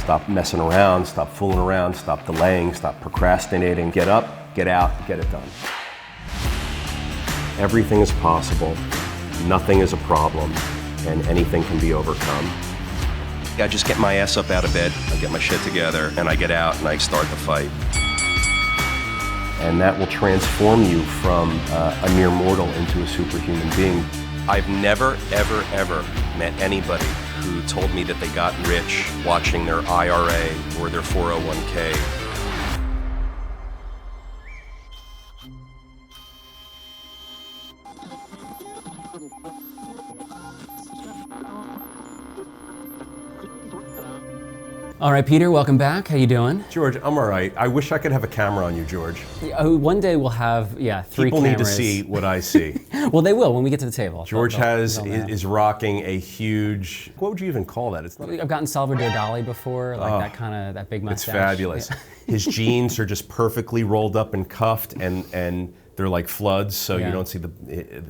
Stop messing around, stop fooling around, stop delaying, stop procrastinating. Get up, get out, get it done. Everything is possible, nothing is a problem, and anything can be overcome. I just get my ass up out of bed, I get my shit together, and I get out and I start the fight. And that will transform you from a mere mortal into a superhuman being. I've never, ever, ever met anybody who told me that they got rich watching their IRA or their 401k. All right, Peter, welcome back. How you doing? George, I'm all right. I wish I could have a camera on you, George. One day we'll have, 3 People cameras. need to see what I see. Well, they will when we get to the table. George is rocking a huge, what would you even call that? It's not. I've gotten Salvador Dali before, like that big mustache. It's fabulous. Yeah. His jeans are just perfectly rolled up and cuffed, and they're like floods, so you don't see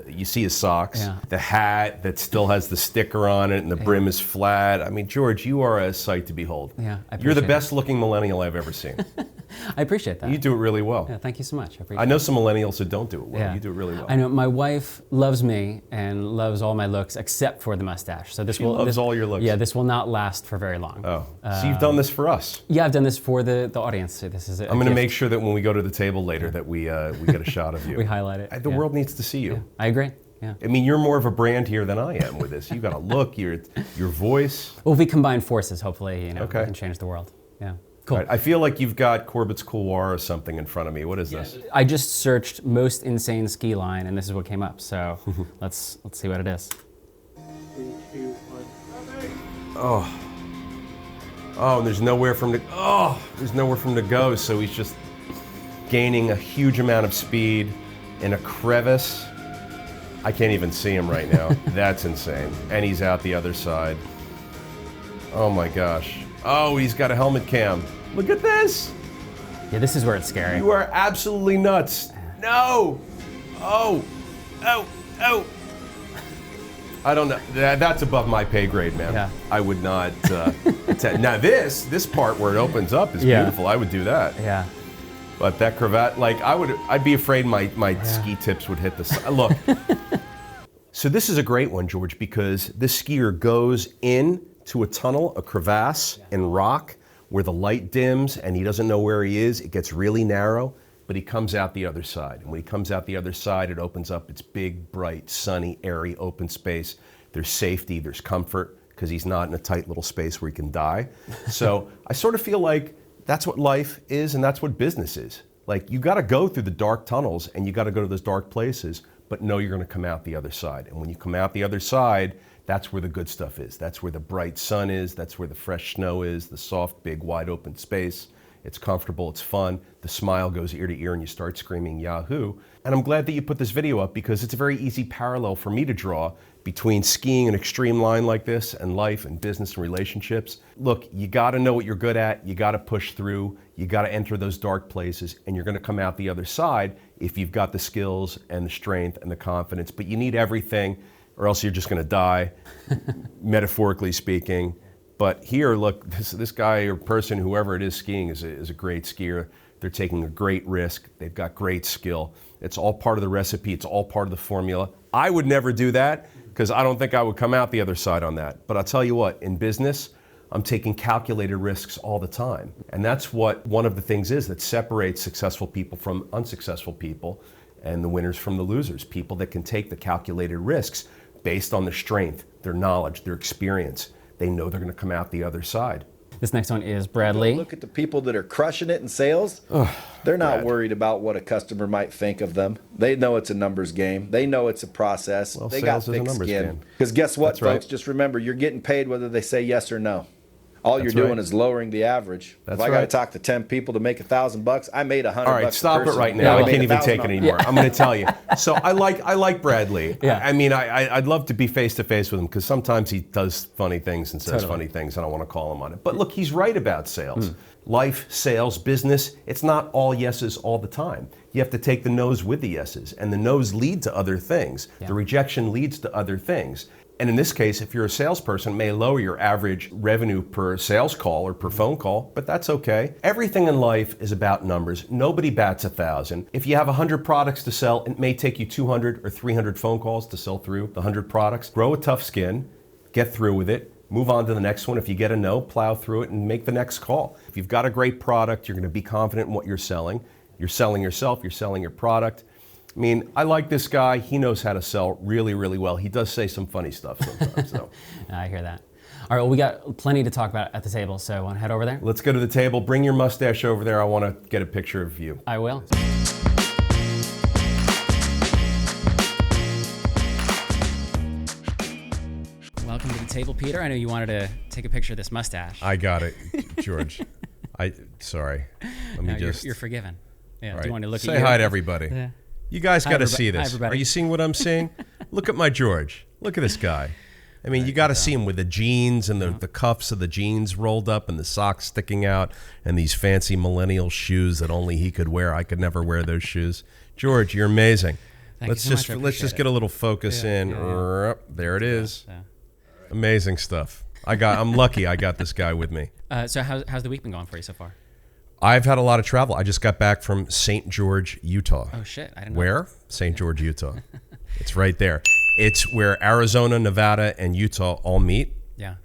you see his socks. Yeah. The hat that still has the sticker on it and the brim is flat. I mean, George, you are a sight to behold. Yeah, You're the best looking millennial I've ever seen. I appreciate that. You do it really well. Yeah, thank you so much. I appreciate I know some millennials who don't do it well. Yeah. You do it really well. I know my wife loves me and loves all my looks except for the mustache. So She loves all your looks. Yeah, this will not last for very long. Oh, so you've done this for us. Yeah, I've done this for the audience. So this is I'm going to make sure that when we go to the table later that we get a shot of you. We highlight it. The world needs to see you. Yeah, I agree. Yeah. I mean, you're more of a brand here than I am with this. You got a look, your voice. Well, if we combine forces, hopefully, we Okay. can change the world. Yeah. Cool. Right. I feel like you've got Corbett's Couloir or something in front of me. What is this? I just searched most insane ski line, and this is what came up. So let's see what it is. 3, 2, 1. Oh, and there's nowhere for him to go. So he's just gaining a huge amount of speed in a crevice. I can't even see him right now. That's insane. And he's out the other side. Oh my gosh. Oh, he's got a helmet cam. Look at this. Yeah, this is where it's scary. You are absolutely nuts. No. Oh. I don't know. That's above my pay grade, man. Yeah. I would not. Now this part where it opens up is beautiful. I would do that. Yeah. But that cravat, like I'd be afraid my ski tips would hit the side. Look. So this is a great one, George, because this skier goes in to a tunnel, a crevasse in rock where the light dims and he doesn't know where he is. It gets really narrow, but he comes out the other side. And when he comes out the other side, it opens up. It's big, bright, sunny, airy, open space. There's safety, there's comfort, because he's not in a tight little space where he can die. So I sort of feel like that's what life is and that's what business is. Like, you got to go through the dark tunnels and you got to go to those dark places, but know you're going to come out the other side. And when you come out the other side, that's where the good stuff is. That's where the bright sun is. That's where the fresh snow is, the soft, big, wide open space. It's comfortable, it's fun. The smile goes ear to ear and you start screaming Yahoo. And I'm glad that you put this video up because it's a very easy parallel for me to draw between skiing an extreme line like this and life and business and relationships. Look, you gotta know what you're good at, you gotta push through, you gotta enter those dark places, and you're gonna come out the other side if you've got the skills and the strength and the confidence, but you need everything or else you're just gonna die, metaphorically speaking. But here, look, this guy or person, whoever it is skiing, is a great skier. They're taking a great risk. They've got great skill. It's all part of the recipe. It's all part of the formula. I would never do that because I don't think I would come out the other side on that. But I'll tell you what, in business, I'm taking calculated risks all the time. And that's what one of the things is that separates successful people from unsuccessful people and the winners from the losers. People that can take the calculated risks based on their strength, their knowledge, their experience. They know they're going to come out the other side. This next one is Bradley. Look at the people that are crushing it in sales. They're not worried about what a customer might think of them. They know it's a numbers game. They know it's a process. Well, they sales got is a thick numbers skin. game. Because guess what, That's right. folks? Just remember, you're getting paid whether they say yes or no. All That's you're doing right. is lowering the average. That's if I got to right. talk to 10 people to make $1,000, I made $100. All right, stop it right now. I can't even take it anymore. I'm going to tell you. So I like Bradley. Yeah. I mean, I'd love to be face to face with him because sometimes he does funny things and says funny things, and I want to call him on it. But look, he's right about sales. Life, sales, business, it's not all yeses all the time. You have to take the no's with the yeses, and the no's lead to other things. Yeah. The rejection leads to other things. And in this case, if you're a salesperson, it may lower your average revenue per sales call or per phone call, but that's okay. Everything in life is about numbers. Nobody bats 1,000. If you have 100 products to sell, it may take you 200 or 300 phone calls to sell through the 100 products. Grow a tough skin, get through with it, move on to the next one. If you get a no, plow through it and make the next call. If you've got a great product, you're going to be confident in what you're selling. You're selling yourself, you're selling your product. I mean, I like this guy. He knows how to sell really, really well. He does say some funny stuff sometimes, though. I hear that. All right, well, we got plenty to talk about at the table, so want to head over there? Let's go to the table. Bring your mustache over there. I want to get a picture of you. I will. Welcome to the table, Peter. I know you wanted to take a picture of this mustache. I got it, George. Sorry. Let me just. You're forgiven. Yeah. Right. Do you want to look Say at hi to everybody. Yeah. You guys got to everybody. see Hi, this. everybody. Are you seeing what I'm seeing? Look at my George. Look at this guy. I mean, you got to see him with the jeans and the cuffs of the jeans rolled up and the socks sticking out and these fancy millennial shoes that only he could wear. I could never wear those shoes. George, you're amazing. Let's Let's get a little focus in. Yeah. There it is. Yeah. Amazing stuff. I'm lucky I got this guy with me. So how's the week been going for you so far? I've had a lot of travel. I just got back from St. George, Utah. Oh shit, I didn't know. Where? St. George, Utah. It's right there. It's where Arizona, Nevada, and Utah all meet. Yeah.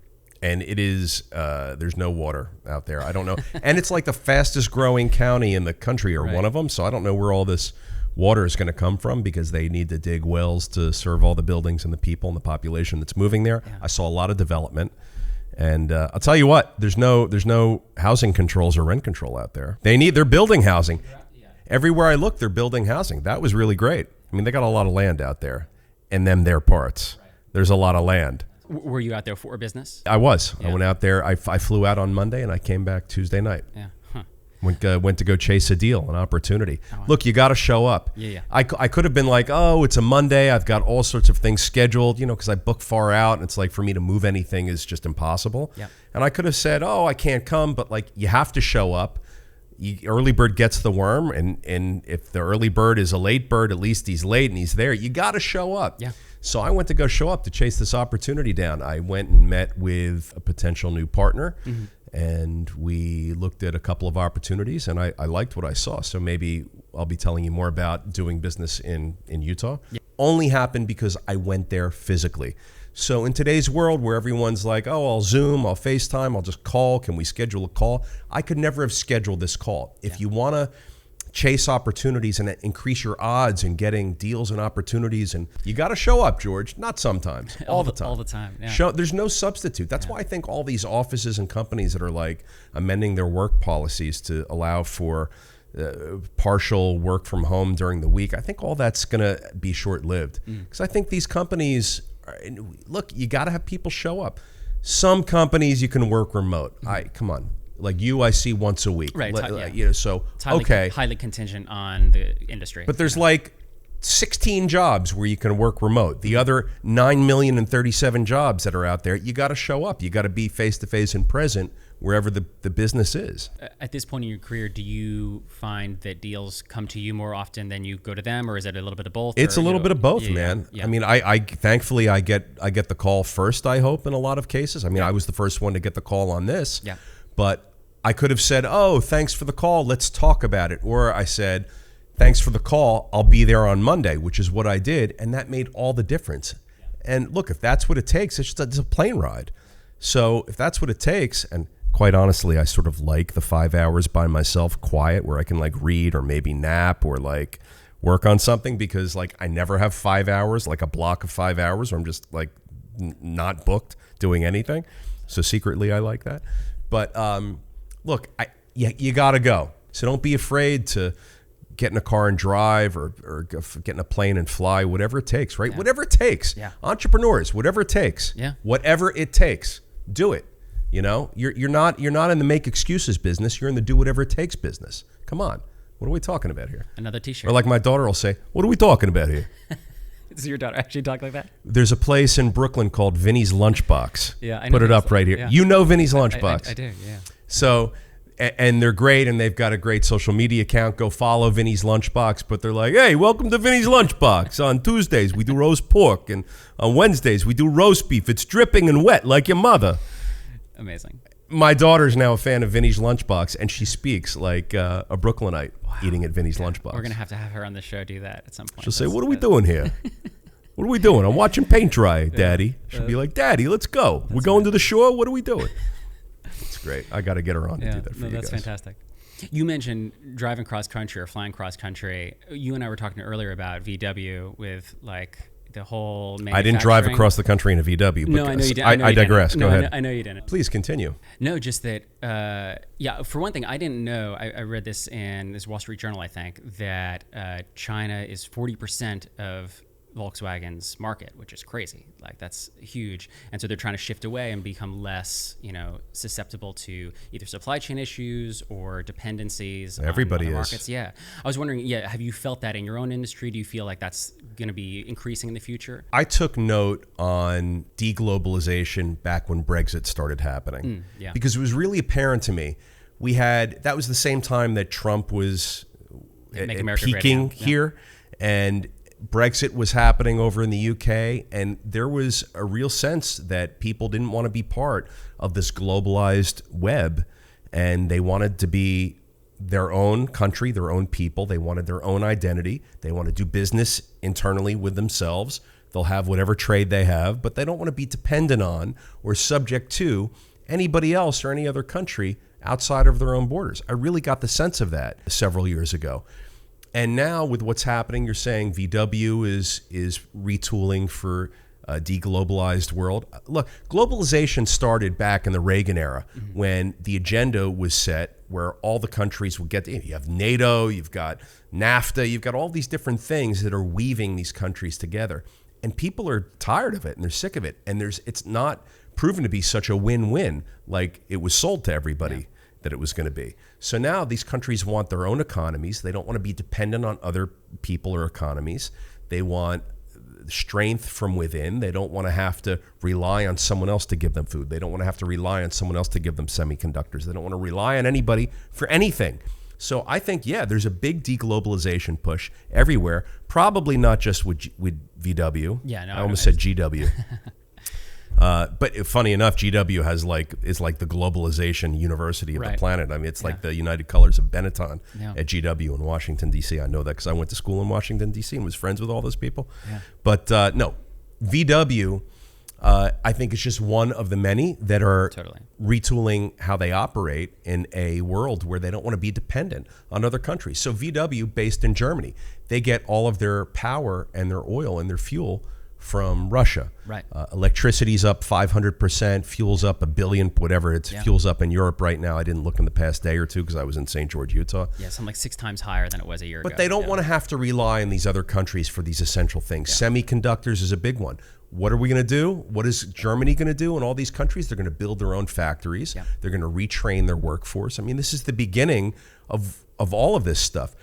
And it is, there's no water out there. I don't know. And it's like the fastest growing county in the country, or one of them. So I don't know where all this water is going to come from, because they need to dig wells to serve all the buildings and the people and the population that's moving there. Yeah. I saw a lot of development. And I'll tell you what, there's no housing controls or rent control out there. They're building housing. Everywhere I look, they're building housing. That was really great. I mean, they got a lot of land out there, and their parts. Right. There's a lot of land. Were you out there for business? I was. Yeah. I went out there. I flew out on Monday, and I came back Tuesday night. Yeah. Huh. Went to go chase a deal, an opportunity. Oh, wow. Look, you got to show up. Yeah. I could have been like, oh, it's a Monday. I've got all sorts of things scheduled, because I book far out, and it's like for me to move anything is just impossible. Yeah. And I could have said, oh, I can't come, but like you have to show up. Early bird gets the worm, and if the early bird is a late bird, at least he's late and he's there. You got to show up. Yeah. So I went to go show up to chase this opportunity down. I went and met with a potential new partner. Mm-hmm. And we looked at a couple of opportunities, and I liked what I saw. So maybe I'll be telling you more about doing business in Utah. Yeah. Only happened because I went there physically. So in today's world where everyone's like, oh, I'll Zoom, I'll FaceTime, I'll just call. Can we schedule a call? I could never have scheduled this call. If you want to chase opportunities and increase your odds in getting deals and opportunities, and you got to show up, George. Not sometimes, all the time. All the time. Yeah. There's no substitute. That's why I think all these offices and companies that are like amending their work policies to allow for partial work from home during the week, I think all that's going to be short-lived. Because I think these companies, look, you got to have people show up. Some companies you can work remote. Come on. Like you, I see once a week. Right. So, it's highly contingent on the industry. But there's like 16 jobs where you can work remote. The other 9,037,000 jobs that are out there, you got to show up. You got to be face-to-face and present wherever the business is. At this point in your career, do you find that deals come to you more often than you go to them, or is it a little bit of both? It's a little bit of both, man. Yeah. I mean, I thankfully I get the call first, I hope, in a lot of cases. I mean, I was the first one to get the call on this. Yeah. But I could have said, oh, thanks for the call, let's talk about it. Or I said, thanks for the call, I'll be there on Monday, which is what I did. And that made all the difference. And look, if that's what it takes, it's a plane ride. So if that's what it takes, and quite honestly, I sort of like the 5 hours by myself, quiet, where I can like read or maybe nap or like work on something, because like I never have 5 hours, like a block of 5 hours where I'm just like not booked doing anything. So secretly I like that. But look, you got to go. So don't be afraid to get in a car and drive, or get in a plane and fly, whatever it takes, right? Yeah. Whatever it takes. Yeah. Entrepreneurs, whatever it takes. Yeah. Whatever it takes, do it. You're not in the make excuses business. You're in the do whatever it takes business. Come on. What are we talking about here? Another T-shirt. Or like my daughter will say, what are we talking about here? Does your daughter actually talk like that? There's a place in Brooklyn called Vinny's Lunchbox. Yeah, I know. Put it up right here. Yeah. You know Vinny's Lunchbox. I do, yeah. So and they're great, and they've got a great social media account. Go follow Vinny's Lunchbox. But they're like, hey, welcome to Vinny's Lunchbox. On Tuesdays, we do roast pork. And on Wednesdays, we do roast beef. It's dripping and wet like your mother. Amazing. My daughter's now a fan of Vinny's Lunchbox, and she speaks like a Brooklynite eating at Vinny's Lunchbox. We're going to have her on the show do that at some point. She'll say, what are we doing here? What are we doing? I'm watching paint dry, Daddy. She'll be like, Daddy, let's go. We're going to the shore? What are we doing? It's great. I got to get her on to do that for you guys. That's fantastic. You mentioned driving cross country or flying cross country. You and I were talking earlier about VW with like the whole manufacturing. I didn't drive across the country in a VW. No, I know you didn't. I digress. Go ahead. I know you didn't. Please continue. No, just that, for one thing, I didn't know, I read this in this Wall Street Journal, I think, that China is 40% of Volkswagen's market, which is crazy. Like, that's huge. And so they're trying to shift away and become less, susceptible to either supply chain issues or dependencies. Everybody on is. Markets. Yeah. I was wondering, have you felt that in your own industry? Do you feel like that's going to be increasing in the future? I took note on deglobalization back when Brexit started happening. Because it was really apparent to me. That was the same time that Trump was peaking here. And Brexit was happening over in the UK, and there was a real sense that people didn't want to be part of this globalized web, and they wanted to be their own country, their own people. They wanted their own identity. They want to do business internally with themselves. They'll have whatever trade they have, but they don't want to be dependent on or subject to anybody else or any other country outside of their own borders. I really got the sense of that several years ago. And now with what's happening, you're saying VW is retooling for a deglobalized world. Look, globalization started back in the Reagan era when the agenda was set where all the countries would get, you have NATO, you've got NAFTA, you've got all these different things that are weaving these countries together. And people are tired of it and they're sick of it. And it's not proven to be such a win-win like it was sold to everybody that it was going to be. So now these countries want their own economies. They don't want to be dependent on other people or economies. They want strength from within. They don't want to have to rely on someone else to give them food. They don't want to have to rely on someone else to give them semiconductors. They don't want to rely on anybody for anything. So I think, there's a big deglobalization push everywhere, probably not just with VW. Yeah, no, I almost said GW. But funny enough, GW is like the globalization university of the planet. I mean, it's like the United Colors of Benetton at GW in Washington, D.C. I know that because I went to school in Washington, D.C. and was friends with all those people. Yeah. But no, VW, I think it's just one of the many that are retooling how they operate in a world where they don't want to be dependent on other countries. So VW, based in Germany, they get all of their power and their oil and their fuel from Russia. Right. Electricity's up 500%, fuel's up $1 billion, whatever. Fuel's up in Europe right now. I didn't look in the past day or two because I was in St. George, Utah. Yeah, something like 6 times higher than it was a year ago. But they don't want to have to rely on these other countries for these essential things. Semiconductors is a big one. What are we going to do? What is Germany going to do in all these countries? They're going to build their own factories. Yeah. They're going to retrain their workforce. I mean, this is the beginning of all of this stuff.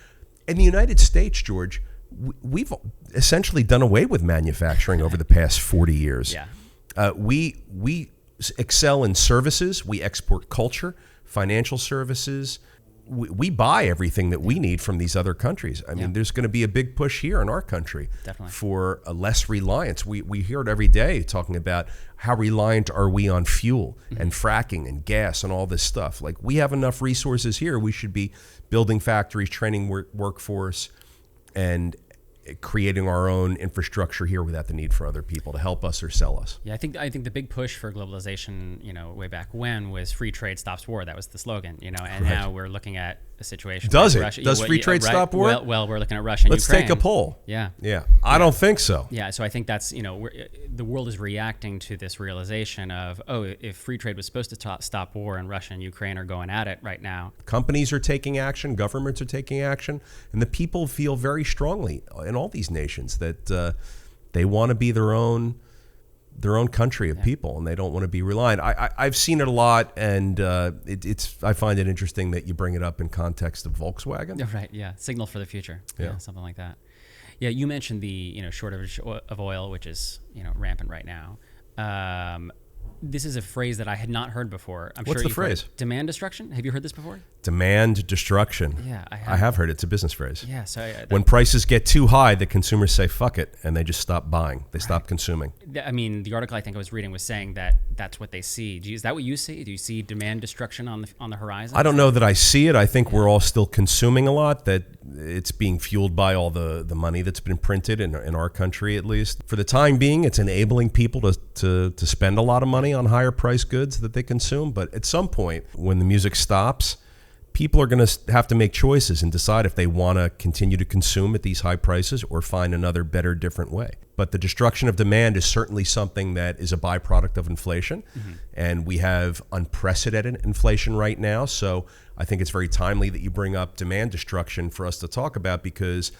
In the United States, George, we've essentially done away with manufacturing over the past 40 years. Yeah. We excel in services. We export culture, financial services. We buy everything that we need from these other countries. I mean, there's going to be a big push here in our country for a less reliance. We hear it every day talking about how reliant are we on fuel and fracking and gas and all this stuff. Like, we have enough resources here. We should be building factories, training workforce, and creating our own infrastructure here without the need for other people to help us or sell us. Yeah, I think the big push for globalization, way back when, was free trade stops war. That was the slogan, and now we're looking at a situation. Does it? Russia, Does free trade stop war? Well, we're looking at Russia and Let's Ukraine. take a poll. Yeah. I don't think so. Yeah, so I think that's, the world is reacting to this realization of, if free trade was supposed to stop war and Russia and Ukraine are going at it right now. Companies are taking action, governments are taking action, and the people feel very strongly in all these nations that they want to be their own country of people, and they don't want to be reliant. I've seen it a lot, and I find it interesting that you bring it up in context of Volkswagen. Right, yeah. Signal for the future. Yeah, something like that. Yeah, you mentioned the shortage of oil, which is rampant right now. This is a phrase that I had not heard before. I'm What's sure the you've heard phrase? it. Demand destruction. Have you heard this before? Demand destruction. Yeah, I have. I have heard it. It's a business phrase. Yeah. So When prices get too high, the consumers say, fuck it, and they just stop buying. They stop consuming. I mean, the article I think I was reading was saying that that's what they see. Is that what you see? Do you see demand destruction on the horizon? I don't know that I see it. I think we're all still consuming a lot, that it's being fueled by all the money that's been printed in our country, at least. For the time being, it's enabling people to spend a lot of money on higher priced goods that they consume. But at some point, when the music stops, people are going to have to make choices and decide if they want to continue to consume at these high prices or find another better, different way. But the destruction of demand is certainly something that is a byproduct of inflation. And we have unprecedented inflation right now. So I think it's very timely that you bring up demand destruction for us to talk about, because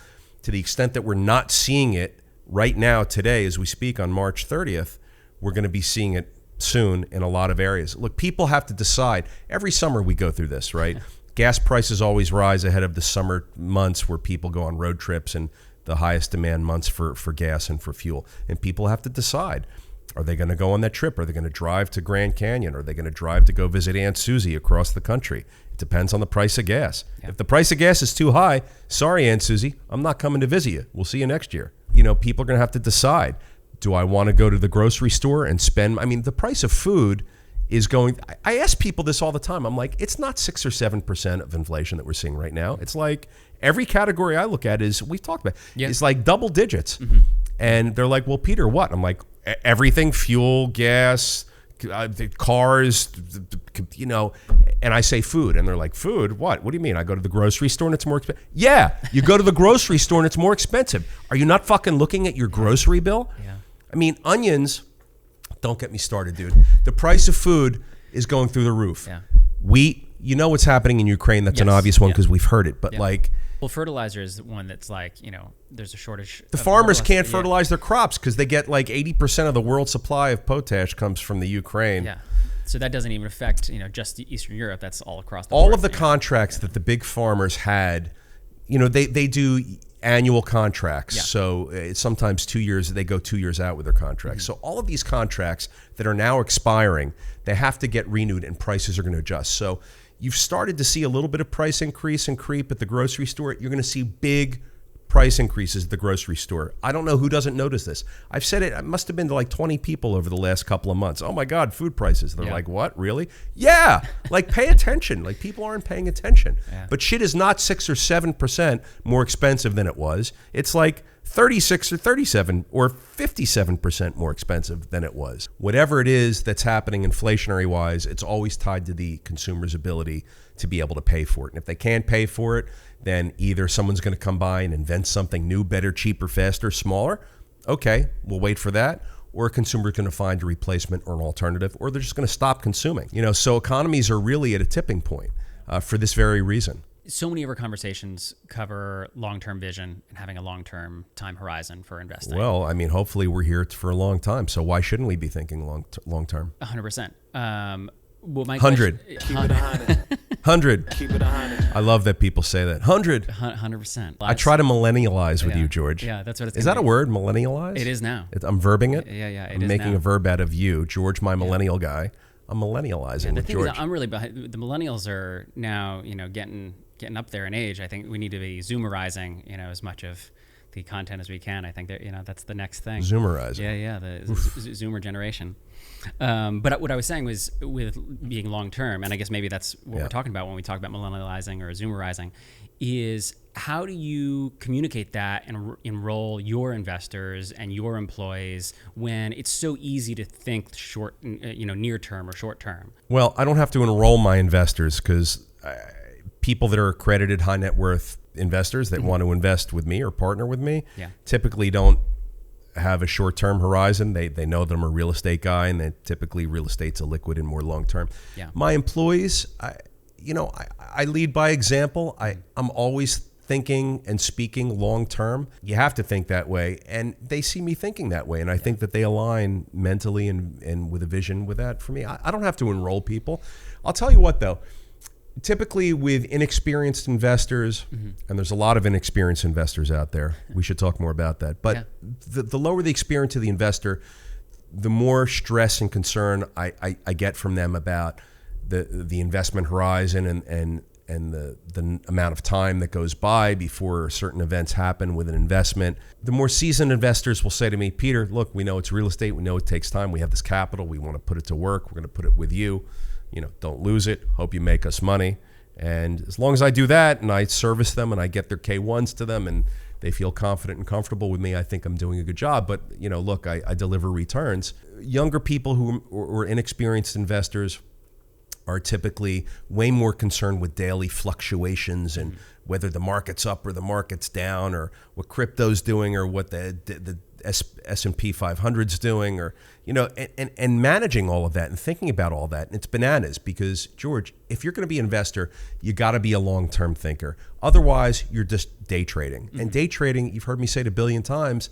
to the extent that we're not seeing it right now, today, as we speak on March 30th, we're going to be seeing it soon in a lot of areas. Look, people have to decide. Every summer we go through this, right? Gas prices always rise ahead of the summer months where people go on road trips and the highest demand months for gas and for fuel. And people have to decide, are they going to go on that trip? Are they going to drive to Grand Canyon? Are they going to drive to go visit Aunt Susie across the country? It depends on the price of gas. Yeah. If the price of gas is too high, sorry, Aunt Susie, I'm not coming to visit you. We'll see you next year. You know, people are going to have to decide. Do I want to go to the grocery store and spend? I mean, the price of food is going. I ask people this all the time. I'm like, it's not 6 or 7% of inflation that we're seeing right now. It's like every category I look at is, we've talked about, it's like double digits. And they're like, well, Peter, what? I'm like, everything, fuel, gas, cars, you know. And I say food, and they're like, food? What? What do you mean? I go to the grocery store and it's more expensive? Yeah, you go to the grocery store and it's more expensive. Are you not fucking looking at your grocery bill? Yeah. I mean, onions, don't get me started, dude. The price of food is going through the roof. Yeah. Wheat, you know what's happening in Ukraine. That's an obvious one because we've heard it. But like, well, fertilizer is one that's like, you know, there's a shortage. The farmers can't fertilize their crops because they get like 80% of the world's supply of potash comes from the Ukraine. Yeah. So that doesn't even affect, you know, just Eastern Europe. That's all across the board. All of the Europe. contracts that the big farmers had, you know, they do annual contracts. So it's sometimes 2 years, they go 2 years out with their contracts. So all of these contracts that are now expiring, they have to get renewed and prices are going to adjust. So you've started to see a little bit of price increase and creep at the grocery store. You're going to see big price increases at the grocery store. I don't know who doesn't notice this. I've said it, must have been to like 20 people over the last couple of months. Oh my God, food prices. They're like, what, really? Yeah, like pay attention. Like people aren't paying attention. But shit is not 6 or 7% more expensive than it was. It's like 36 or 37 or 57% more expensive than it was. Whatever it is that's happening inflationary wise, it's always tied to the consumer's ability to be able to pay for it. And if they can't pay for it, then either someone's going to come by and invent something new, better, cheaper, faster, smaller. Okay, we'll wait for that. Or a consumer's going to find a replacement or an alternative, or they're just going to stop consuming. You know, so economies are really at a tipping point for this very reason. So many of our conversations cover long-term vision and having a long-term time horizon for investing. Well, I mean, hopefully we're here for a long time. So why shouldn't we be thinking long-term? 100%. Well, my 100. Keep it 100. 100. Keep it 100. I love that people say that. 100. 100%. I try to millennialize with you, George. Yeah, that's what it's. Is that a word, millennialize? It is now. I'm verbing it? Yeah, I'm making a verb out of you, George, my millennial guy. I'm millennializing with George. Is I'm really behind. The millennials are now, you know, getting up there in age. I think we need to be Zoomerizing, you know, as much of the content as we can. I think that, you know, that's the next thing. Zoomerizing. Yeah, the Zoomer generation. But what I was saying was, with being long term, and I guess maybe that's what we're talking about when we talk about millennializing or Zoomerizing, is how do you communicate that and enroll your investors and your employees when it's so easy to think short, you know, near term or short term? Well, I don't have to enroll my investors because people that are accredited high net worth investors that want to invest with me or partner with me typically don't have a short-term horizon. They know that I'm a real estate guy, and that typically real estate's a liquid and more long-term. My employees, I lead by example. I'm always thinking and speaking long-term. You have to think that way, and they see me thinking that way, and I think that they align mentally and with a vision with that for me. I don't have to enroll people. I'll tell you what, though. Typically with inexperienced investors, and there's a lot of inexperienced investors out there. We should talk more about that. But the lower the experience of the investor, the more stress and concern I get from them about the investment horizon and the amount of time that goes by before certain events happen with an investment, the more seasoned investors will say to me, Peter, look, we know it's real estate. We know it takes time. We have this capital. We want to put it to work. We're going to put it with you. Don't lose it. Hope you make us money. And as long as I do that and I service them and I get their K1s to them and they feel confident and comfortable with me, I think I'm doing a good job. But, look, I deliver returns. Younger people who are inexperienced investors are typically way more concerned with daily fluctuations and whether the market's up or the market's down or what crypto's doing or what the S&P 500's doing or, and managing all of that and thinking about all that. And it's bananas because, George, if you're going to be an investor, you got to be a long-term thinker. Otherwise, you're just day trading. And day trading, you've heard me say it a billion times,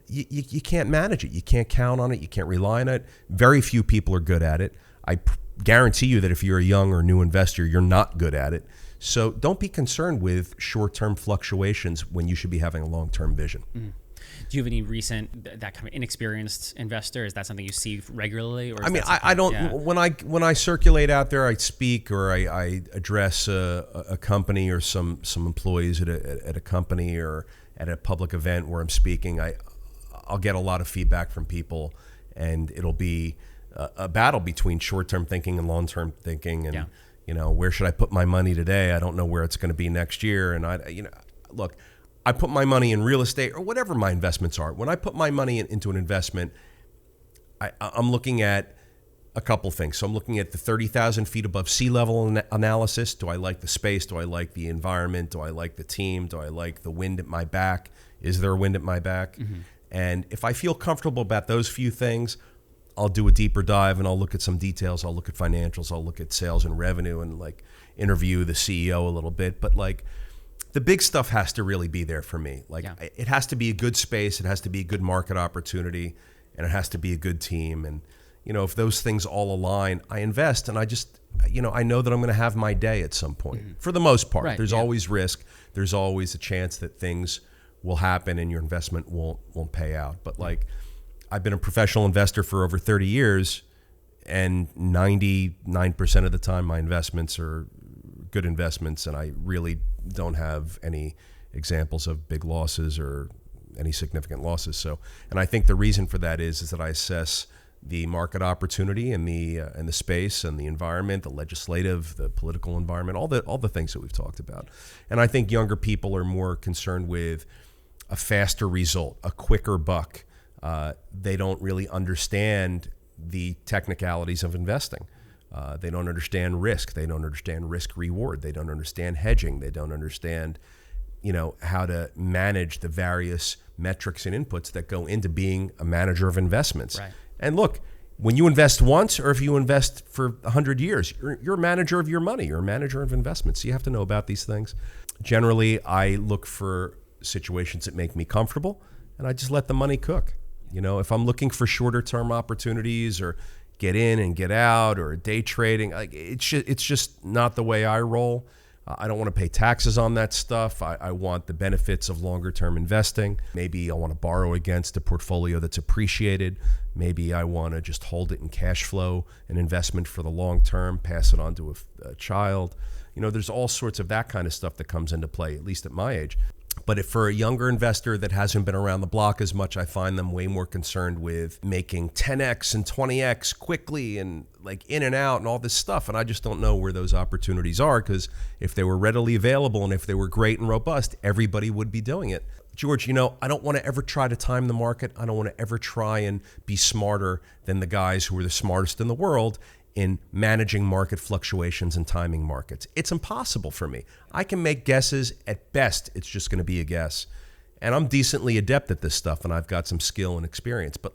you can't manage it. You can't count on it. You can't rely on it. Very few people are good at it. I guarantee you that if you're a young or new investor, you're not good at it. So don't be concerned with short-term fluctuations when you should be having a long-term vision. Do you have any recent that kind of inexperienced investor? Is that something you see regularly? Or I don't. Yeah. When I circulate out there, I speak or I address a company or some employees at a company or at a public event where I'm speaking. I'll get a lot of feedback from people, and it'll be a battle between short-term thinking and long-term thinking, and where should I put my money today? I don't know where it's going to be next year, and look. I put my money in real estate or whatever my investments are. When I put my money into an investment, I'm looking at a couple things. So I'm looking at the 30,000 feet above sea level analysis. Do I like the space? Do I like the environment? Do I like the team? Do I like the wind at my back? Is there a wind at my back? And if I feel comfortable about those few things, I'll do a deeper dive and I'll look at some details. I'll look at financials. I'll look at sales and revenue and interview the CEO a little bit. But the big stuff has to really be there for me. It has to be a good space. It has to be a good market opportunity, and it has to be a good team. And, if those things all align, I invest, and I just, I know that I'm going to have my day at some point. For the most part, there's always risk. There's always a chance that things will happen and your investment won't pay out. But I've been a professional investor for over 30 years, and 99% of the time my investments are good investments, and I really don't have any examples of big losses or any significant losses. So, and I think the reason for that is that I assess the market opportunity and the space and the environment, the legislative, the political environment, all the things that we've talked about. And I think younger people are more concerned with a faster result, a quicker buck. They don't really understand the technicalities of investing. They don't understand risk. They don't understand risk reward. They don't understand hedging. They don't understand, how to manage the various metrics and inputs that go into being a manager of investments. Right. And look, when you invest once or if you invest for 100 years, you're a manager of your money. You're a manager of investments. You have to know about these things. Generally, I look for situations that make me comfortable, and I just let the money cook. If I'm looking for shorter term opportunities or get in and get out or day trading, it's just not the way I roll. I don't want to pay taxes on that stuff. I want the benefits of longer term investing. Maybe I want to borrow against a portfolio that's appreciated. Maybe I want to just hold it in cash flow, an investment for the long term, pass it on to a child. There's all sorts of that kind of stuff that comes into play, at least at my age. But if for a younger investor that hasn't been around the block as much, I find them way more concerned with making 10x and 20x quickly and in and out and all this stuff. And I just don't know where those opportunities are, because if they were readily available and if they were great and robust, everybody would be doing it. George, I don't want to ever try to time the market. I don't want to ever try and be smarter than the guys who are the smartest in the world in managing market fluctuations and timing markets. It's impossible for me. I can make guesses. At best, it's just going to be a guess. And I'm decently adept at this stuff, and I've got some skill and experience. But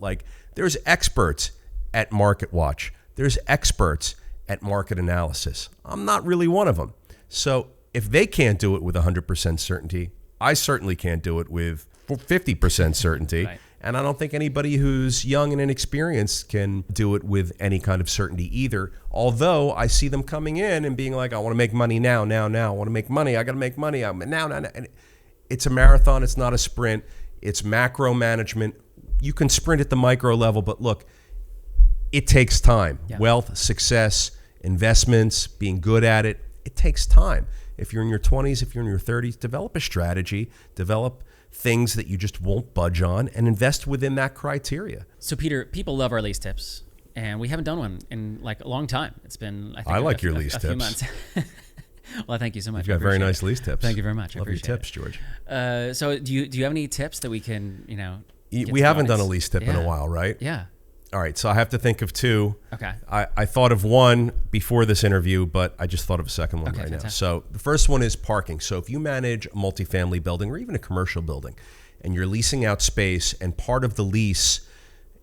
there's experts at market watch. There's experts at market analysis. I'm not really one of them. So if they can't do it with 100% certainty, I certainly can't do it with 50% certainty. Right. And I don't think anybody who's young and inexperienced can do it with any kind of certainty either. Although I see them coming in and being like, I want to make money now. I want to make money. I got to make money now. And it's a marathon. It's not a sprint. It's macro management. You can sprint at the micro level, but look, it takes time. Yeah. Wealth, success, investments, being good at it, it takes time. If you're in your 20s, if you're in your 30s, develop a strategy, develop things that you just won't budge on, and invest within that criteria. So Peter, people love our lease tips, and we haven't done one in like a long time. It's been, I think, I like your lease a few tips. months. Well, thank you so much. You've got very nice lease tips. Thank you very much. I Love your appreciate tips, George. So do you have any tips that we can, get We to haven't the done a audience? lease tip in a while, right? Yeah. All right, so I have to think of two. Okay. I thought of one before this interview, but I just thought of a second one Okay, right now. fantastic. So the first one is parking. So if you manage a multifamily building or even a commercial building, and you're leasing out space, and part of the lease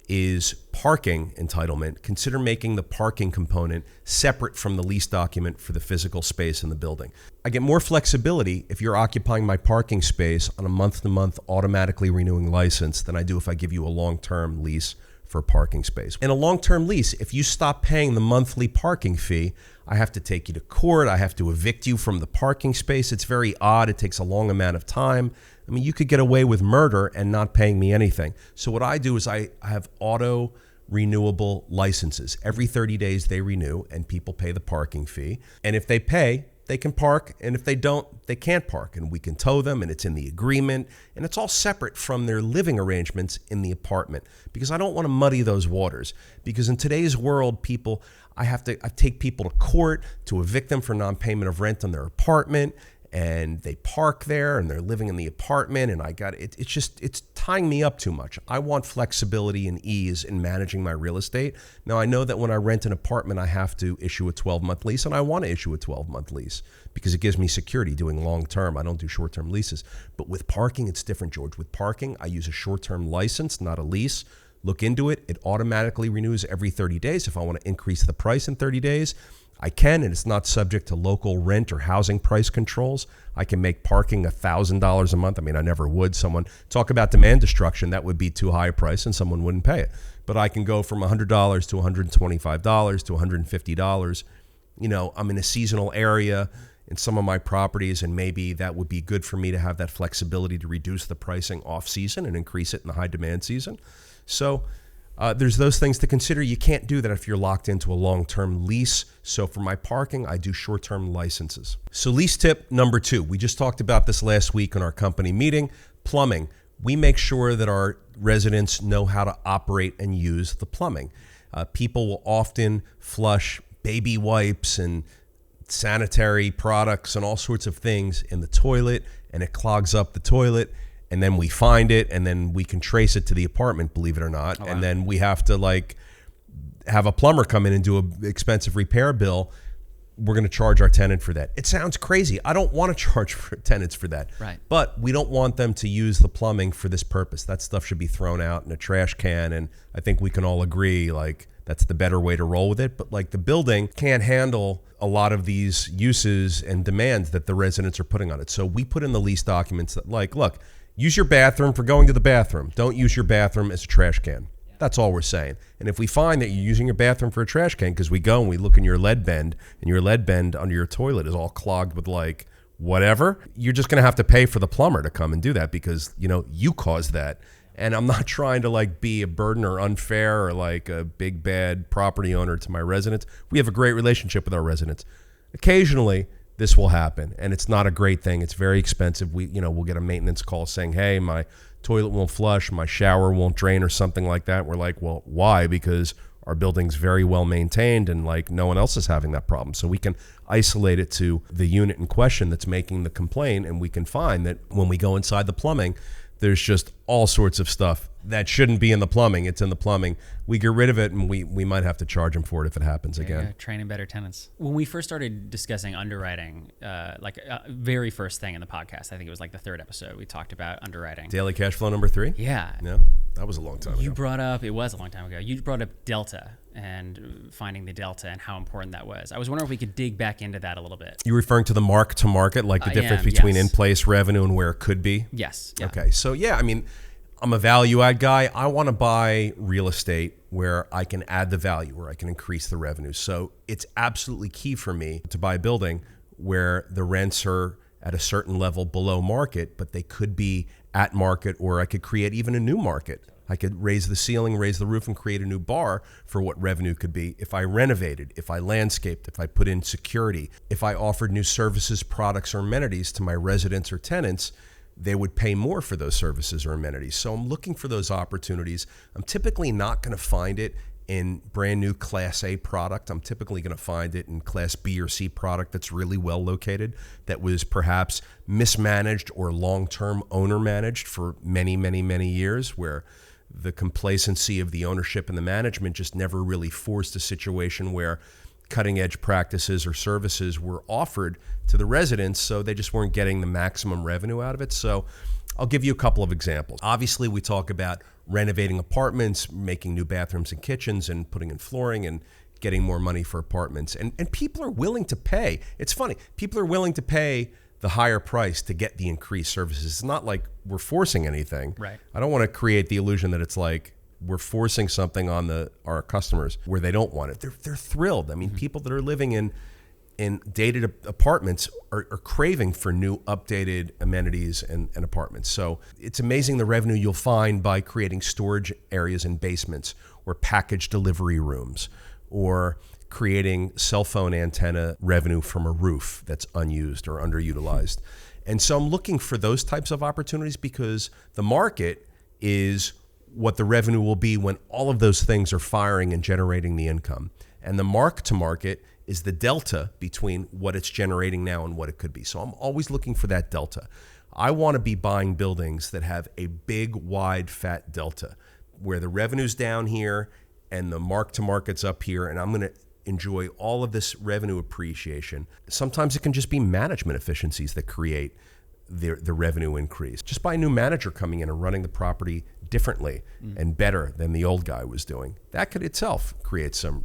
is parking entitlement, consider making the parking component separate from the lease document for the physical space in the building. I get more flexibility if you're occupying my parking space on a month-to-month automatically renewing license than I do if I give you a long-term lease for a parking space. In a long-term lease, if you stop paying the monthly parking fee, I have to take you to court. I have to evict you from the parking space. It's very odd. It takes a long amount of time. I mean, you could get away with murder and not paying me anything. So what I do is I have auto renewable licenses. Every 30 days they renew and people pay the parking fee. And if they pay, they can park. And if they don't, they can't park. And we can tow them, and it's in the agreement. And it's all separate from their living arrangements in the apartment, because I don't want to muddy those waters. Because in today's world, I take people to court to evict them for non-payment of rent on their apartment. And they park there and they're living in the apartment, and it's tying me up too much. I want flexibility and ease in managing my real estate. Now, I know that when I rent an apartment, I have to issue a 12-month lease, and I want to issue a 12-month lease because it gives me security doing long-term. I don't do short-term leases. But with parking, it's different, George. With parking, I use a short-term license, not a lease. Look into it. It automatically renews every 30 days. If I want to increase the price in 30 days, I can, and it's not subject to local rent or housing price controls. I can make parking $1,000 a month. I mean, I never would. Someone talk about demand destruction, that would be too high a price and someone wouldn't pay it. But I can go from $100 to $125 to $150. I'm in a seasonal area in some of my properties, and maybe that would be good for me to have that flexibility to reduce the pricing off season and increase it in the high demand season. So there's those things to consider. You can't do that if you're locked into a long-term lease. So for my parking, I do short-term licenses. So lease tip number 2, we just talked about this last week in our company meeting, plumbing. We make sure that our residents know how to operate and use the plumbing. People will often flush baby wipes and sanitary products and all sorts of things in the toilet, and it clogs up the toilet. And then we find it, and then we can trace it to the apartment, believe it or not. Oh, wow. And then we have to have a plumber come in and do an expensive repair bill. We're going to charge our tenant for that. It sounds crazy. I don't want to charge for tenants for that. Right. But we don't want them to use the plumbing for this purpose. That stuff should be thrown out in a trash can. And I think we can all agree, that's the better way to roll with it. But the building can't handle a lot of these uses and demands that the residents are putting on it. So we put in the lease documents that look, use your bathroom for going to the bathroom. Don't use your bathroom as a trash can. That's all we're saying. And if we find that you're using your bathroom for a trash can, because we go and we look in your lead bend, and your lead bend under your toilet is all clogged with whatever, you're just going to have to pay for the plumber to come and do that because, you caused that. And I'm not trying to be a burden or unfair or a big bad property owner to my residents. We have a great relationship with our residents. Occasionally, this will happen, and it's not a great thing. It's very expensive. We'll get a maintenance call saying, hey, my toilet won't flush, my shower won't drain or something like that. We're like, well, why? Because our building's very well maintained and no one else is having that problem. So we can isolate it to the unit in question that's making the complaint, and we can find that when we go inside the plumbing, there's just all sorts of stuff that shouldn't be in the plumbing. It's in the plumbing. We get rid of it, and we might have to charge them for it if it happens again. Yeah, training better tenants. When we first started discussing underwriting, very first thing in the podcast, I think it was the 3rd episode, we talked about underwriting. Daily cash flow number 3? Yeah. No, that was a long time ago. It was a long time ago. You brought up delta and finding the delta and how important that was. I was wondering if we could dig back into that a little bit. You're referring to the mark to market, the difference between in-place revenue and where it could be? Yes. Yeah. Okay. So, I'm a value add guy. I want to buy real estate where I can add the value, where I can increase the revenue. So it's absolutely key for me to buy a building where the rents are at a certain level below market, but they could be at market, or I could create even a new market I could raise the ceiling, raise the roof, and create a new bar for what revenue could be if I renovated, if I landscaped, if I put in security, if I offered new services, products, or amenities to my residents or tenants. They would pay more for those services or amenities. So I'm looking for those opportunities. I'm typically not going to find it in brand new Class A product. I'm typically going to find it in Class B or C product that's really well located, that was perhaps mismanaged or long-term owner managed for many, many, many years, where the complacency of the ownership and the management just never really forced a situation where cutting edge practices or services were offered to the residents, so they just weren't getting the maximum revenue out of it. So I'll give you a couple of examples. Obviously, we talk about renovating apartments, making new bathrooms and kitchens, and putting in flooring and getting more money for apartments. And people are willing to pay. It's funny. People are willing to pay the higher price to get the increased services. It's not like we're forcing anything. Right. I don't want to create the illusion that it's like we're forcing something on our customers where they don't want it. They're thrilled. I mean, people that are living in dated apartments are craving for new updated amenities and apartments. So it's amazing the revenue you'll find by creating storage areas in basements, or package delivery rooms, or creating cell phone antenna revenue from a roof that's unused or underutilized. And so I'm looking for those types of opportunities, because the market is what the revenue will be when all of those things are firing and generating the income. And the mark to market is the delta between what it's generating now and what it could be. So I'm always looking for that delta. I want to be buying buildings that have a big, wide, fat delta, where the revenue's down here and the mark to market's up here, and I'm going to enjoy all of this revenue appreciation. Sometimes it can just be management efficiencies that create the revenue increase. Just by a new manager coming in and running the property differently and better than the old guy was doing, that could itself create some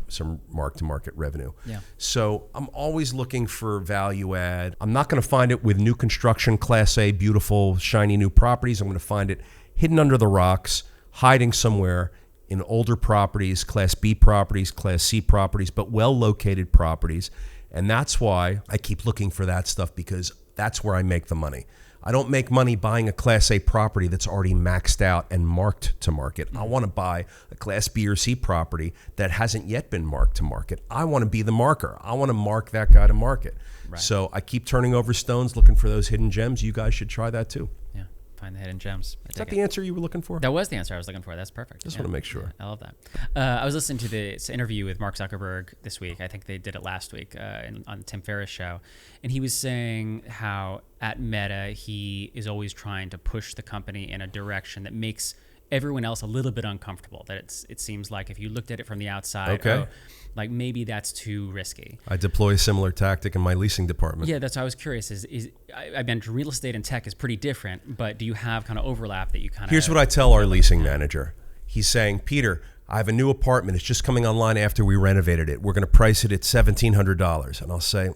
mark-to-market revenue. Yeah. So I'm always looking for value add. I'm not going to find it with new construction, Class A, beautiful, shiny new properties. I'm going to find it hidden under the rocks, hiding somewhere in older properties, Class B properties, Class C properties, but well-located properties. And that's why I keep looking for that stuff, because that's where I make the money. I don't make money buying a Class A property that's already maxed out and marked to market. I want to buy a Class B or C property that hasn't yet been marked to market. I want to be the marker. I want to mark that guy to market. Right. So I keep turning over stones looking for those hidden gems. You guys should try that too. Yeah. Find the hidden gems. Is that the answer you were looking for? That was the answer I was looking for. That's perfect. Just want to make sure. Yeah, I love that. I was listening to this interview with Mark Zuckerberg this week. I think they did it last week on Tim Ferriss' show. And he was saying how at Meta, he is always trying to push the company in a direction that makes everyone else a little bit uncomfortable. That it seems like if you looked at it from the outside, Okay. like maybe that's too risky. I deploy a similar tactic in my leasing department. Yeah, that's what I was curious. I mean, real estate and tech is pretty different, but do you have kind of overlap that you kind of... Here's what I tell our leasing manager. He's saying, Peter, I have a new apartment. It's just coming online after we renovated it. We're going to price it at $1,700. And I'll say,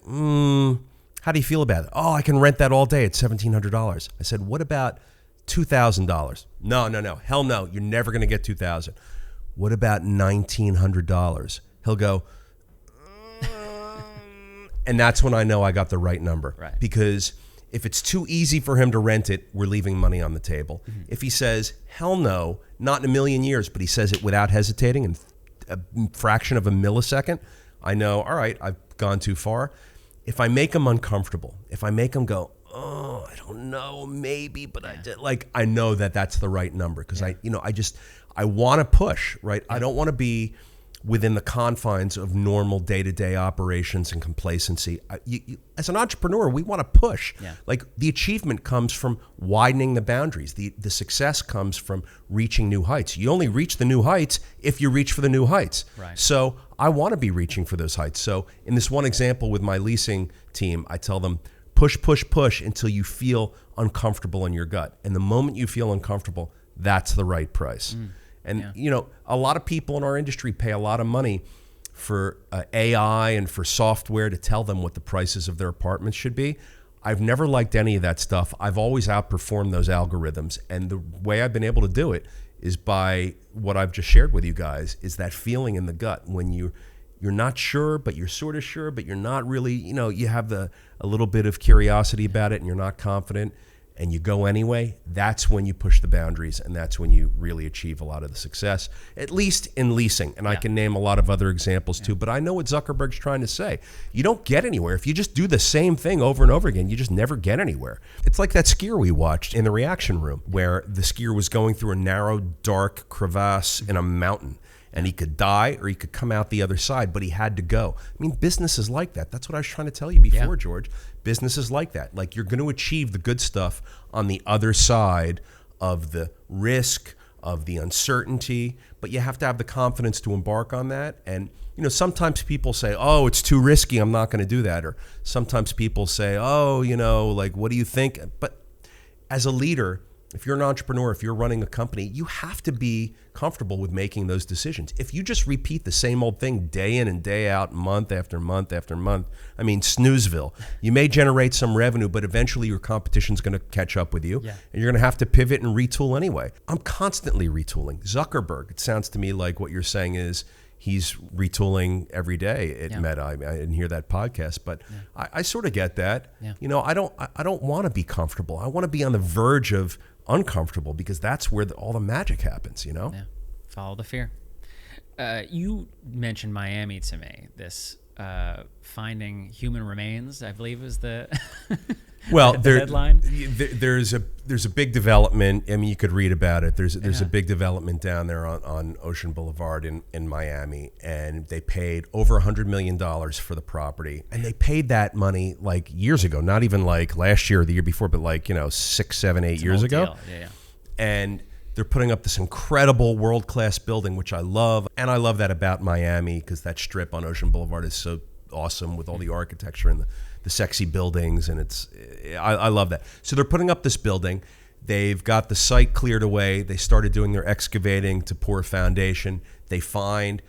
how do you feel about it? Oh, I can rent that all day at $1,700. I said, what about $2,000? No. Hell no. You're never going to get $2,000. What about $1,900? He'll go, and that's when I know I got the right number. Right. Because if it's too easy for him to rent it, we're leaving money on the table. Mm-hmm. If he says, hell no, not in a million years, but he says it without hesitating in a fraction of a millisecond, I know, all right, I've gone too far. If I make him uncomfortable, if I make him go, oh, I don't know, maybe, but I know that that's the right number, because I want to push, right? Yeah. I don't want to be within the confines of normal day-to-day operations and complacency. As an entrepreneur, we want to push. Yeah. Like, the achievement comes from widening the boundaries. The success comes from reaching new heights. You only reach the new heights if you reach for the new heights. Right. So I want to be reaching for those heights. So in this one example with my leasing team, I tell them, push until you feel uncomfortable in your gut. And the moment you feel uncomfortable, that's the right price. And, a lot of people in our industry pay a lot of money for AI and for software to tell them what the prices of their apartments should be. I've never liked any of that stuff. I've always outperformed those algorithms. And the way I've been able to do it is by what I've just shared with you guys, is that feeling in the gut when you're not sure, but you're sort of sure, but you're not really, you have a little bit of curiosity about it and you're not confident. and you go anyway, that's when you push the boundaries, and that's when you really achieve a lot of the success, at least in leasing. And I can name a lot of other examples too, but I know what Zuckerberg's trying to say. You don't get anywhere. If you just do the same thing over and over again, you just never get anywhere. It's like that skier we watched in the reaction room, where the skier was going through a narrow, dark crevasse in a mountain. And he could die or he could come out the other side, but he had to go. I mean, business is like that. That's what I was trying to tell you before, George. Business is like that. Like, you're going to achieve the good stuff on the other side of the risk, of the uncertainty, but you have to have the confidence to embark on that. And, you know, sometimes people say, oh, it's too risky, I'm not going to do that. Or sometimes people say, oh, you know, like, what do you think? But as a leader, if you're an entrepreneur, if you're running a company, you have to be comfortable with making those decisions. If you just repeat the same old thing day in and day out, month after month after month, I mean, snoozeville. You may generate some revenue, but eventually your competition's going to catch up with you, and you're going to have to pivot and retool anyway. I'm constantly retooling. Zuckerberg, it sounds to me like what you're saying is he's retooling every day at Meta. I didn't hear that podcast, but I sort of get that. You know, I don't want to be comfortable. I want to be on the verge of uncomfortable, because that's where all the magic happens, you know? Yeah. Follow the fear. You mentioned Miami to me. This finding human remains, I believe, is the well, the headline. There's a big development. I mean, you could read about it. There's a big development down there on Ocean Boulevard in Miami, and they paid over $100 million for the property, and they paid that money like years ago, not even like last year or the year before, but like, you know, 6, 7, 8 years ago. Yeah. And they're putting up this incredible world-class building, which I love. And I love that about Miami, because that strip on Ocean Boulevard is so awesome with all the architecture and the sexy buildings. And I love that. So they're putting up this building. They've got the site cleared away. They started doing their excavating to pour a foundation. They find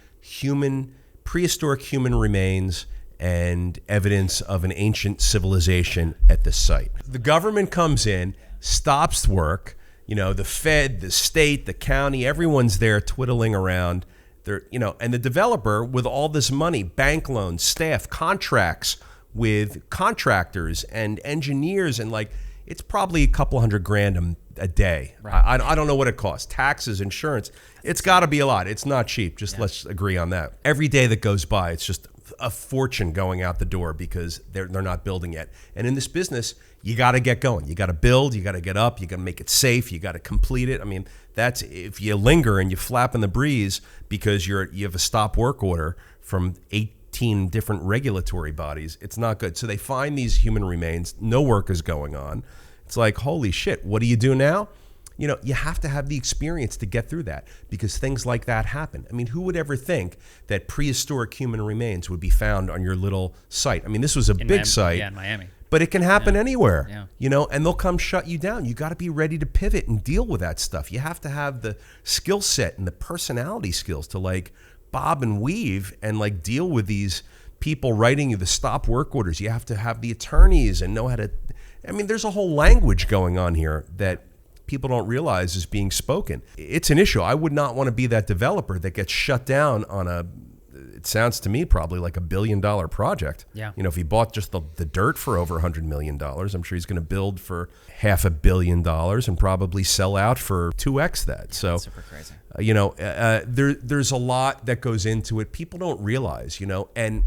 prehistoric human remains and evidence of an ancient civilization at the site. The government comes in, stops work. You know, the Fed, the state, the county, everyone's there twiddling around. They're, you know, and the developer with all this money, bank loans, staff, contracts with contractors and engineers, and like, it's probably a couple $100,000 a day. Right. I don't know what it costs. Taxes, insurance. It's got to be a lot. It's not cheap. Just let's agree on that. Every day that goes by, it's just a fortune going out the door because they're not building yet. And in this business, you got to get going. You got to build. You got to get up. You got to make it safe. You got to complete it. I mean, that's if you linger and you flap in the breeze because you have a stop work order from 18 different regulatory bodies. It's not good. So they find these human remains. No work is going on. It's like, holy shit, what do you do now? You know, you have to have the experience to get through that because things like that happen. I mean, who would ever think that prehistoric human remains would be found on your little site? I mean, this was a big site. Yeah, in Miami. But it can happen anywhere, you know, and they'll come shut you down. You got to be ready to pivot and deal with that stuff. You have to have the skill set and the personality skills to like bob and weave and like deal with these people writing you the stop work orders. You have to have the attorneys and know how to, I mean, there's a whole language going on here that people don't realize is being spoken. It's an issue. I would not want to be that developer that gets shut down on it sounds to me probably like $1 billion project. Yeah. You know, if he bought just the dirt for over $100 million, I'm sure he's going to build for $500 million and probably sell out for 2x that. So, that's super crazy. You know, there's a lot that goes into it. People don't realize, you know, and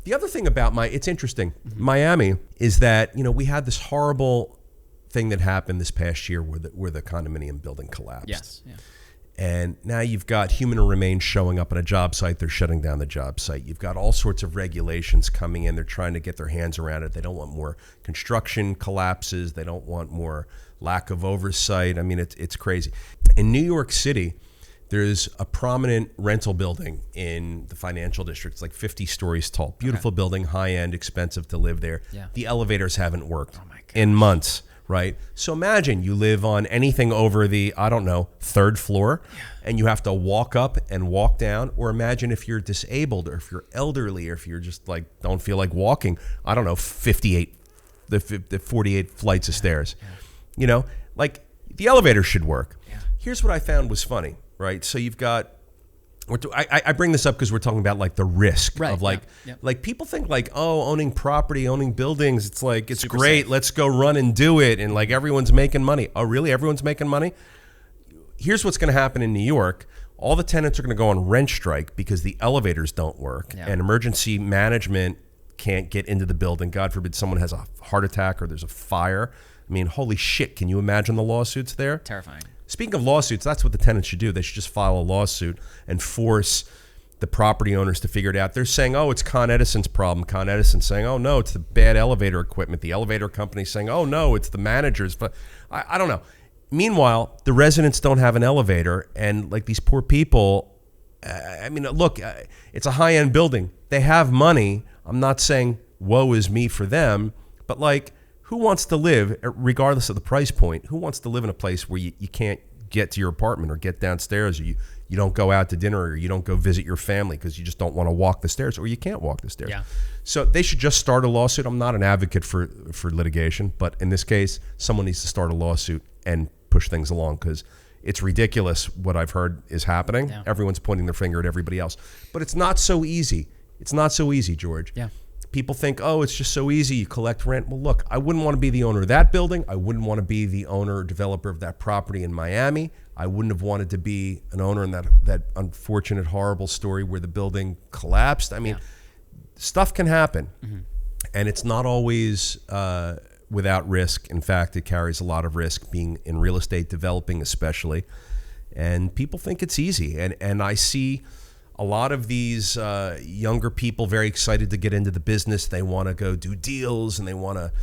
the other thing about it's interesting, Miami, is that, you know, we had this horrible thing that happened this past year where the condominium building collapsed. Yes. Yeah. And now you've got human remains showing up on a job site. They're shutting down the job site. You've got all sorts of regulations coming in. They're trying to get their hands around it. They don't want more construction collapses. They don't want more lack of oversight. I mean, it's crazy. In New York City, there's a prominent rental building in the financial district. It's like 50 stories tall. Beautiful building, high-end, expensive to live there. Yeah. The elevators haven't worked in months. Right? So imagine you live on anything over the, I don't know, 3rd floor and you have to walk up and walk down. Or imagine if you're disabled or if you're elderly or if you're just like, don't feel like walking, I don't know, 48 flights of stairs. Yeah. You know, like the elevator should work. Yeah. Here's what I found was funny, right? So you've got I bring this up because we're talking about like the risk Right, of like, yeah. like people think like, oh, owning property, owning buildings, it's like, it's Super great. safe. Let's go run and do it. And like everyone's making money. Oh, really? Everyone's making money? Here's what's going to happen in New York. All the tenants are going to go on rent strike because the elevators don't work and emergency management can't get into the building. God forbid someone has a heart attack or there's a fire. I mean, holy shit. Can you imagine the lawsuits there? Terrifying. Speaking of lawsuits, that's what the tenants should do. They should just file a lawsuit and force the property owners to figure it out. They're saying, oh, it's Con Edison's problem. Con Edison's saying, oh, no, it's the bad elevator equipment. The elevator company's saying, oh, no, it's the managers. But I don't know. Meanwhile, the residents don't have an elevator. And like these poor people, I mean, look, it's a high-end building. They have money. I'm not saying woe is me for them. But like, who wants to live, regardless of the price point, who wants to live in a place where you can't get to your apartment or get downstairs, or you don't go out to dinner, or you don't go visit your family because you just don't want to walk the stairs, or you can't walk the stairs? Yeah. So they should just start a lawsuit. I'm not an advocate for litigation, but in this case, someone needs to start a lawsuit and push things along because it's ridiculous what I've heard is happening. Yeah. Everyone's pointing their finger at everybody else. But it's not so easy. It's not so easy, George. Yeah. People think, oh, it's just so easy. You collect rent. Well, look, I wouldn't want to be the owner of that building. I wouldn't want to be the owner or developer of that property in Miami. I wouldn't have wanted to be an owner in that unfortunate, horrible story where the building collapsed. I mean, stuff can happen. Mm-hmm. And it's not always without risk. In fact, it carries a lot of risk being in real estate, developing especially. And people think it's easy. And I see a lot of these younger people very excited to get into the business. They want to go do deals and they want to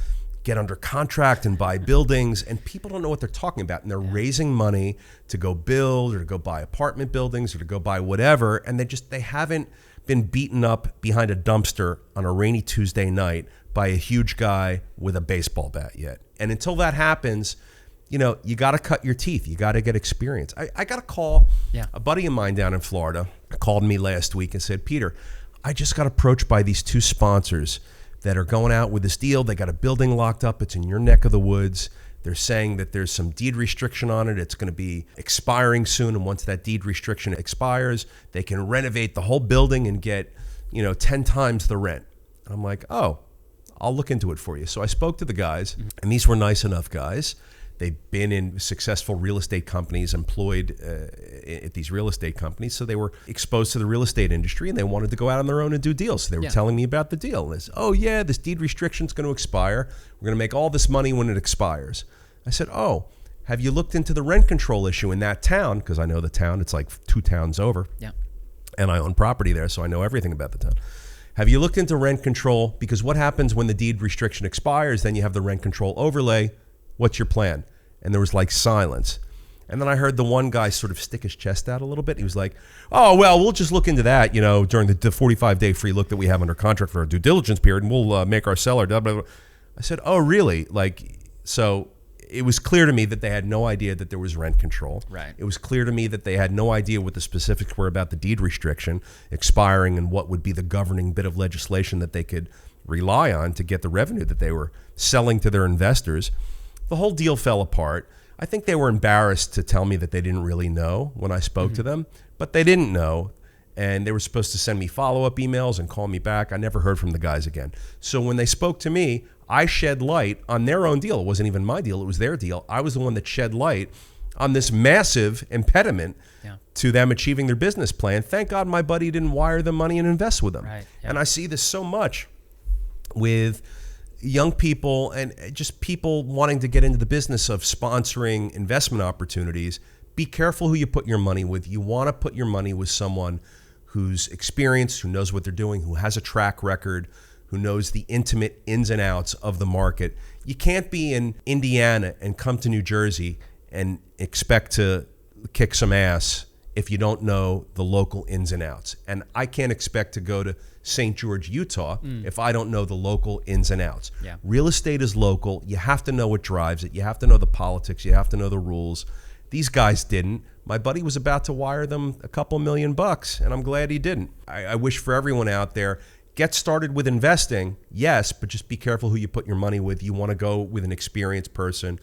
get under contract and buy buildings. And people don't know what they're talking about. And they're raising money to go build or to go buy apartment buildings or to go buy whatever. And they haven't been beaten up behind a dumpster on a rainy Tuesday night by a huge guy with a baseball bat yet. And until that happens, you know, you got to cut your teeth. You got to get experience. I got a call. A buddy of mine down in Florida called me last week and said, Peter, I just got approached by these two sponsors that are going out with this deal. They got a building locked up. It's in your neck of the woods. They're saying that there's some deed restriction on it. It's going to be expiring soon. And once that deed restriction expires, they can renovate the whole building and get, 10 times the rent. And I'm like, oh, I'll look into it for you. So I spoke to the guys, and these were nice enough guys. They've been in successful real estate companies, employed at these real estate companies. So they were exposed to the real estate industry and they wanted to go out on their own and do deals. So they were telling me about the deal. And they said, oh yeah, this deed restriction is going to expire. We're going to make all this money when it expires. I said, oh, have you looked into the rent control issue in that town? Because I know the town, it's like 2 towns over. Yeah. And I own property there, so I know everything about the town. Have you looked into rent control? Because what happens when the deed restriction expires, then you have the rent control overlay. What's your plan? And there was like silence. And then I heard the one guy sort of stick his chest out a little bit. He was like, oh, well, we'll just look into that, during the 45-day free look that we have under contract for our due diligence period, and we'll make our seller. Blah, blah, blah. I said, oh, really? So it was clear to me that they had no idea that there was rent control. Right. It was clear to me that they had no idea what the specifics were about the deed restriction expiring and what would be the governing bit of legislation that they could rely on to get the revenue that they were selling to their investors. The whole deal fell apart. I think they were embarrassed to tell me that they didn't really know when I spoke to them, but they didn't know. And they were supposed to send me follow-up emails and call me back. I never heard from the guys again. So when they spoke to me, I shed light on their own deal. It wasn't even my deal. It was their deal. I was the one that shed light on this massive impediment to them achieving their business plan. Thank God my buddy didn't wire them money and invest with them. Right. Yeah. And I see this so much with young people and just people wanting to get into the business of sponsoring investment opportunities. Be careful who you put your money with. You want to put your money with someone who's experienced, who knows what they're doing, who has a track record, who knows the intimate ins and outs of the market. You can't be in Indiana and come to New Jersey and expect to kick some ass if you don't know the local ins and outs. And I can't expect to go to St. George, Utah, if I don't know the local ins and outs. Yeah. Real estate is local. You have to know what drives it. You have to know the politics. You have to know the rules. These guys didn't. My buddy was about to wire them a couple $1 million, and I'm glad he didn't. I wish for everyone out there, get started with investing, yes, but just be careful who you put your money with. You want to go with an experienced person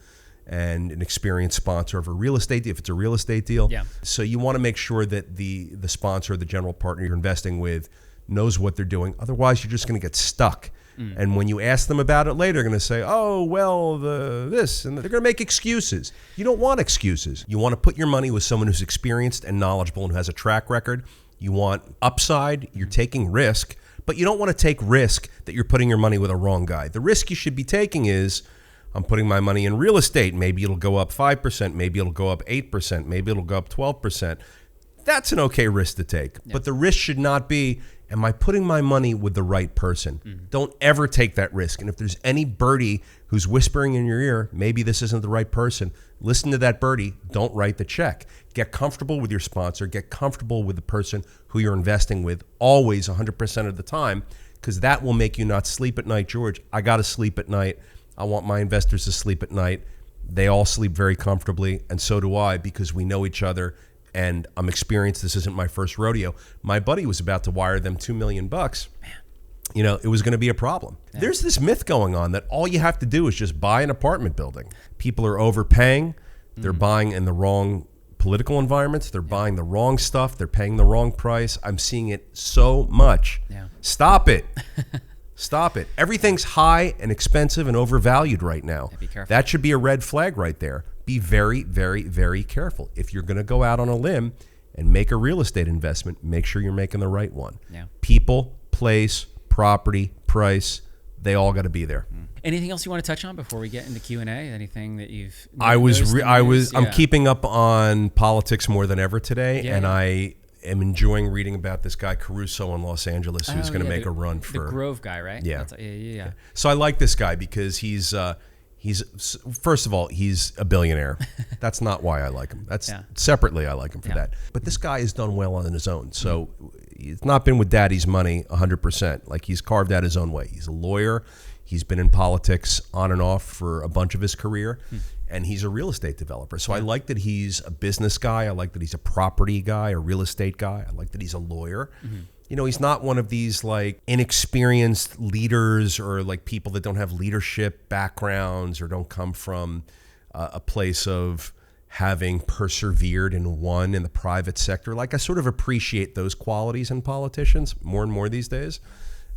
and an experienced sponsor of a real estate, if it's a real estate deal. Yeah. So you want to make sure that the sponsor, the general partner you're investing with, knows what they're doing. Otherwise, you're just going to get stuck. And when you ask them about it later, they're going to say, oh, well, this, and they're going to make excuses. You don't want excuses. You want to put your money with someone who's experienced and knowledgeable and who has a track record. You want upside. You're taking risk, but you don't want to take risk that you're putting your money with a wrong guy. The risk you should be taking is, I'm putting my money in real estate. Maybe it'll go up 5%. Maybe it'll go up 8%. Maybe it'll go up 12%. That's an okay risk to take. But the risk should not be, am I putting my money with the right person? Don't ever take that risk. And if there's any birdie who's whispering in your ear, maybe this isn't the right person, listen to that birdie. Don't write the check. Get comfortable with your sponsor. Get comfortable with the person who you're investing with, always 100% of the time, because that will make you not sleep at night. George, I got to sleep at night. I want my investors to sleep at night. They all sleep very comfortably, and so do I, because we know each other. And I'm experienced. This isn't my first rodeo. My buddy was about to wire them $2 million. Man. You know, it was going to be a problem. Yeah. There's this myth going on that all you have to do is just buy an apartment building. People are overpaying. They're buying in the wrong political environments. They're buying the wrong stuff. They're paying the wrong price. I'm seeing it so much. Yeah. Stop it. Stop it. Everything's high and expensive and overvalued right now. Yeah, be careful. That should be a red flag right there. Be very, very, very careful. If you're going to go out on a limb and make a real estate investment, make sure you're making the right one. Yeah. People, place, property, price, they all got to be there. Anything else you want to touch on before we get into Q&A? Anything that you've I'm keeping up on politics more than ever today, and I am enjoying reading about this guy Caruso in Los Angeles who's going to make a run for the Grove guy, right? Yeah. Yeah. So I like this guy because he's first of all, he's a billionaire. That's not why I like him. That's separately I like him for that. But this guy has done well on his own. So he's not been with daddy's money 100%. Like, he's carved out his own way. He's a lawyer. He's been in politics on and off for a bunch of his career. And he's a real estate developer. So I like that he's a business guy. I like that he's a property guy, a real estate guy. I like that he's a lawyer. You know, he's not one of these like inexperienced leaders or like people that don't have leadership backgrounds or don't come from a place of having persevered and won in the private sector. Like, I sort of appreciate those qualities in politicians more and more these days,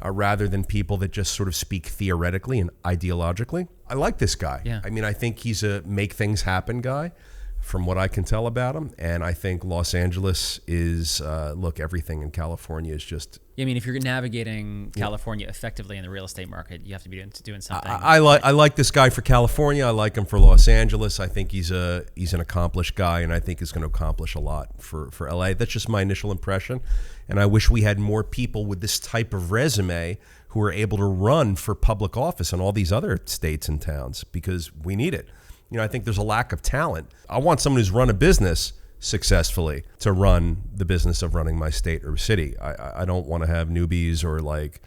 rather than people that just sort of speak theoretically and ideologically. I like this guy. Yeah. I mean, I think he's a make things happen guy, from what I can tell about him. And I think Los Angeles is, look, everything in California is just... I mean, if you're navigating California effectively in the real estate market, you have to be doing something. I like this guy for California. I like him for Los Angeles. I think he's an accomplished guy, and I think he's going to accomplish a lot for LA. That's just my initial impression. And I wish we had more people with this type of resume who are able to run for public office in all these other states and towns, because we need it. You know, I think there's a lack of talent. I want someone who's run a business successfully to run the business of running my state or city. I don't want to have newbies or like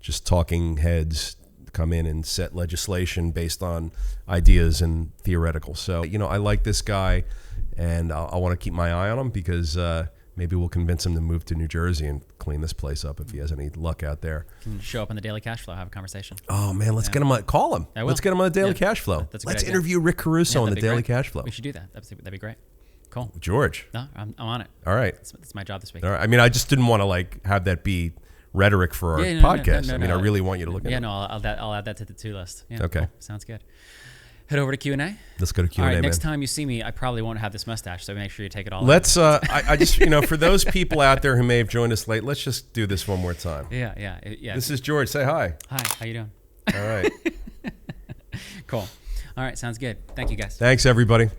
just talking heads come in and set legislation based on ideas and theoretical. So, you know, I like this guy, and I want to keep my eye on him because maybe we'll convince him to move to New Jersey and clean this place up if he has any luck out there. Can show up on the Daily Cash Flow, have a conversation. Oh man, let's get him on. Call him. Let's get him on the Daily Cash Flow. Let's interview Rick Caruso on the Daily Cash Flow. We should do that. That'd be great. Cool. George. No, I'm on it. All right. That's my job this week. All right. I mean, I just didn't want to like have that be rhetoric for our podcast. I really want you to look at it. Yeah, no, I'll add that to the to list. Yeah, okay. Cool. Sounds good. Head over to Q&A. Let's go to Q&A, all right, man. next time you see me, I probably won't have this mustache, so make sure you take it all Let's, I just, you know, for those people out there who may have joined us late, let's just do this one more time. Yeah. This is George. Say hi. Hi, how you doing? All right. Cool. All right, sounds good. Thank you, guys. Thanks, everybody.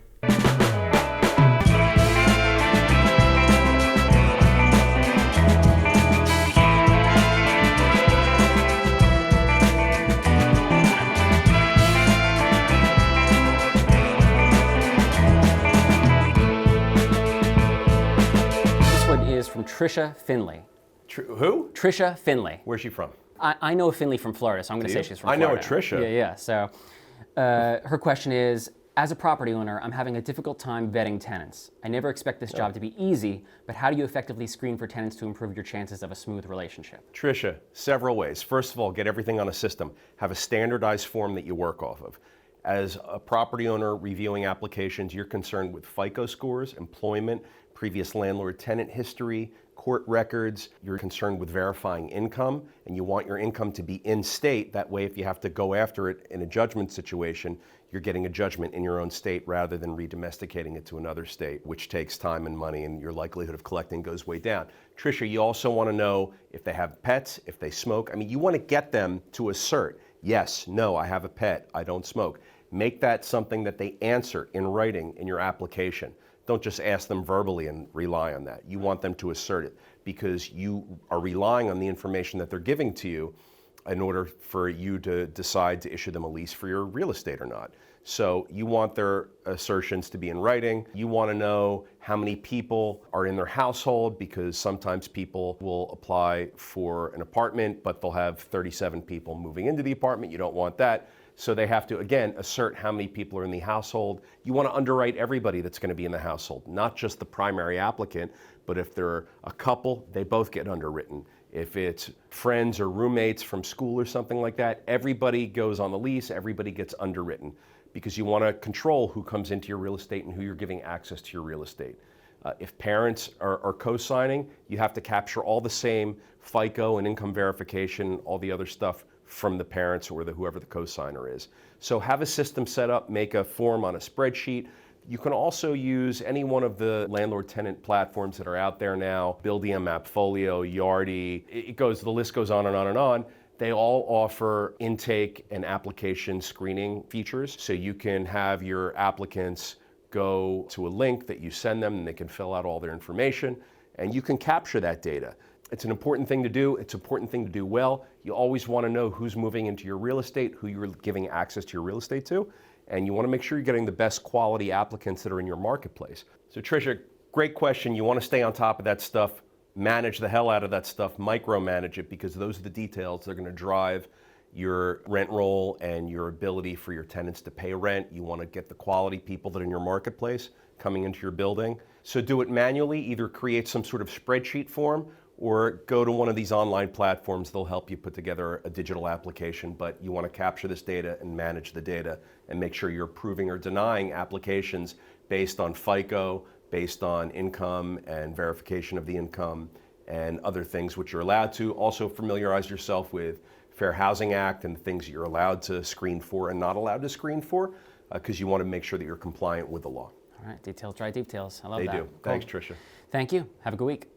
From Trisha Finley. Who? Trisha Finley. Where's she from? I know Finley from Florida, so I'm going to say she's from Florida. I know a Trisha. Yeah. So her question is, as a property owner, I'm having a difficult time vetting tenants. I never expect this job to be easy, but how do you effectively screen for tenants to improve your chances of a smooth relationship? Trisha, several ways. First of all, get everything on a system. Have a standardized form that you work off of. As a property owner reviewing applications, you're concerned with FICO scores, employment, previous landlord-tenant history, court records. You're concerned with verifying income, and you want your income to be in state. That way, if you have to go after it in a judgment situation, you're getting a judgment in your own state rather than redomesticating it to another state, which takes time and money, and your likelihood of collecting goes way down. Tricia, you also want to know if they have pets, if they smoke. I mean, you want to get them to assert, yes, no, I have a pet, I don't smoke. Make that something that they answer in writing in your application. Don't just ask them verbally and rely on that. You want them to assert it because you are relying on the information that they're giving to you in order for you to decide to issue them a lease for your real estate or not. So you want their assertions to be in writing. You want to know how many people are in their household, because sometimes people will apply for an apartment, but they'll have 37 people moving into the apartment. You don't want that. So they have to, again, assert how many people are in the household. You want to underwrite everybody that's going to be in the household, not just the primary applicant, but if they're a couple, they both get underwritten. If it's friends or roommates from school or something like that, everybody goes on the lease, everybody gets underwritten, because you want to control who comes into your real estate and who you're giving access to your real estate. If parents are co-signing, you have to capture all the same FICO and income verification, all the other stuff from the parents or whoever the co-signer is. So have a system set up, make a form on a spreadsheet. You can also use any one of the landlord-tenant platforms that are out there now, Buildium, Appfolio, Yardi, the list goes on and on and on. They all offer intake and application screening features, so you can have your applicants go to a link that you send them and they can fill out all their information, and you can capture that data. It's an important thing to do. It's an important thing to do well. You always want to know who's moving into your real estate, who you're giving access to your real estate to, and you want to make sure you're getting the best quality applicants that are in your marketplace. So Tricia, great question. You want to stay on top of that stuff, manage the hell out of that stuff, micromanage it, because those are the details that are going to drive your rent roll and your ability for your tenants to pay rent. You want to get the quality people that are in your marketplace coming into your building. So do it manually, either create some sort of spreadsheet form or go to one of these online platforms. They'll help you put together a digital application, but you want to capture this data and manage the data and make sure you're approving or denying applications based on FICO, based on income and verification of the income and other things which you're allowed to. Also familiarize yourself with Fair Housing Act and the things that you're allowed to screen for and not allowed to screen for, because you want to make sure that you're compliant with the law. All right, details drive details. I love that. They do. Cool. Thanks, Tricia. Thank you. Have a good week.